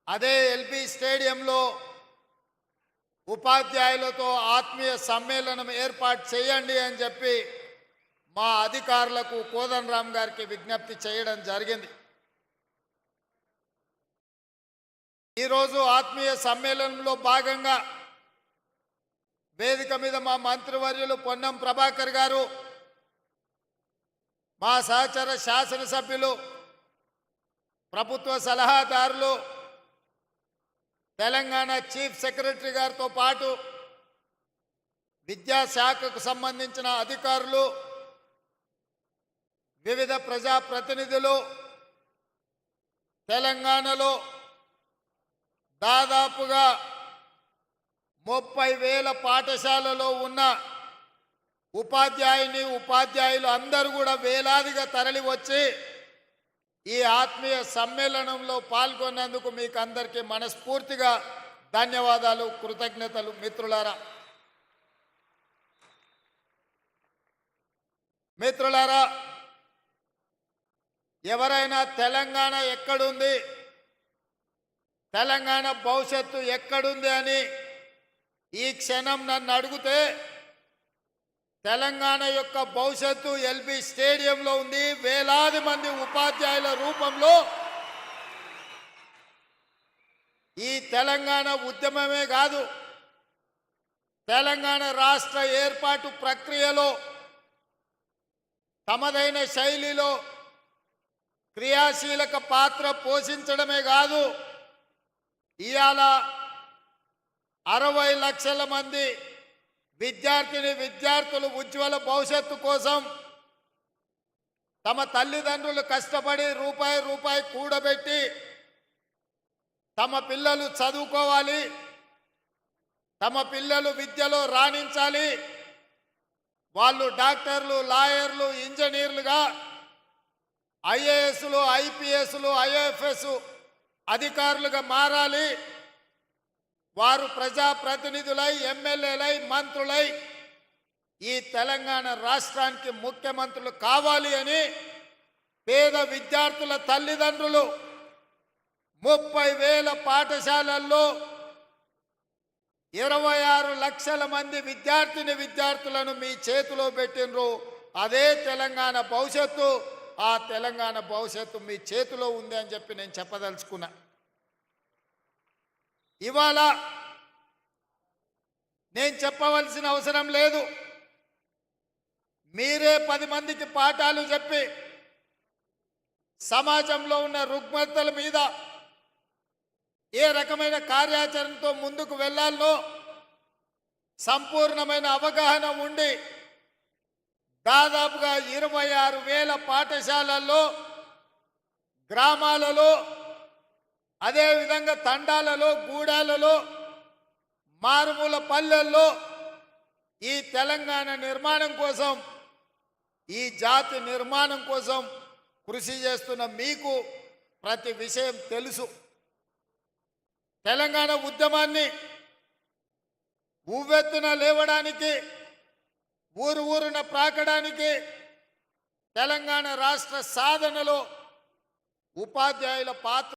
అదే ఎల్బీ స్టేడియంలో ఉపాధ్యాయులతో ఆత్మీయ సమ్మేళనం ఏర్పాటు చేయండి అని చెప్పి మా అధికారులకు కోదండరామ్ గారికి విజ్ఞప్తి చేయడం జరిగింది. ఈరోజు ఆత్మీయ సమ్మేళనంలో భాగంగా వేదిక మీద మా మంత్రివర్యులు పొన్నం ప్రభాకర్ గారు, మా సహచర శాసనసభ్యులు, ప్రభుత్వ సలహాదారులు, తెలంగాణ చీఫ్ సెక్రటరీ గారితో పాటు విద్యాశాఖకు సంబంధించిన అధికారులు, వివిధ ప్రజాప్రతినిధులు, తెలంగాణలో దాదాపుగా 30,000 పాఠశాలలో ఉన్న ఉపాధ్యాయులు అందరూ కూడా వేలాదిగా తరలి వచ్చి ఈ ఆత్మీయ సమ్మేళనంలో పాల్గొన్నందుకు మీకు అందరికీ మనస్ఫూర్తిగా ధన్యవాదాలు, కృతజ్ఞతలు. మిత్రులారా, ఎవరైనా తెలంగాణ ఎక్కడుంది, తెలంగాణ భవిష్యత్తు ఎక్కడుంది అని ఈ క్షణం నన్ను అడిగితే తెలంగాణ యొక్క భవిష్యత్తు ఎల్బీ స్టేడియంలో ఉంది. వేలాది మంది ఉపాధ్యాయుల రూపంలో ఈ తెలంగాణ ఉద్యమమే కాదు, తెలంగాణ రాష్ట్ర ఏర్పాటు ప్రక్రియలో తమదైన శైలిలో క్రియాశీలక పాత్ర పోషించడమే కాదు, ఇవాళ 60 లక్షల మంది విద్యార్థులు ఉజ్వల భవిష్యత్తు కోసం తమ తల్లిదండ్రులు కష్టపడి రూపాయి కూడబెట్టి తమ పిల్లలు చదువుకోవాలి, తమ పిల్లలు విద్యలో రాణించాలి, వాళ్ళు డాక్టర్లు, లాయర్లు, ఇంజనీర్లుగా, ఐఏఎస్లు, ఐపీఎస్లు, ఐఎఫ్ఎస్ అధికారులుగా మారాలి, వారు ప్రజాప్రతినిధులై, ఎమ్మెల్యేలై, మంత్రులై ఈ తెలంగాణ రాష్ట్రానికి ముఖ్యమంత్రులు కావాలి అని పేద విద్యార్థుల తల్లిదండ్రులు 30,000 పాఠశాలల్లో 26 లక్షల మంది విద్యార్థులను మీ చేతిలో పెట్టినరు. అదే తెలంగాణ భవిష్యత్తు. ఆ తెలంగాణ భవిష్యత్తు మీ చేతిలో ఉంది అని చెప్పి నేను చెప్పదలుచుకున్నా. ఇవాళ నేను చెప్పవలసిన అవసరం లేదు, మీరే 10 మందికి పాఠాలు చెప్పి సమాజంలో ఉన్న రుగ్మతల మీద ఏ రకమైన కార్యాచరణతో ముందుకు వెళ్ళాలో సంపూర్ణమైన అవగాహన ఉండి దాదాపుగా 26,000 పాఠశాలల్లో, గ్రామాలలో, అదేవిధంగా తండాలలో, గూడాలలో, మారుమూల పల్లెల్లో ఈ తెలంగాణ నిర్మాణం కోసం, ఈ జాతి నిర్మాణం కోసం కృషి చేస్తున్న మీకు ప్రతి విషయం తెలుసు. తెలంగాణ ఉద్యమాన్ని ఉవ్వెత్తున లేవడానికి, ఊరున ప్రాకడానికి, తెలంగాణ రాష్ట్ర సాధనలో ఉపాధ్యాయుల పాత్ర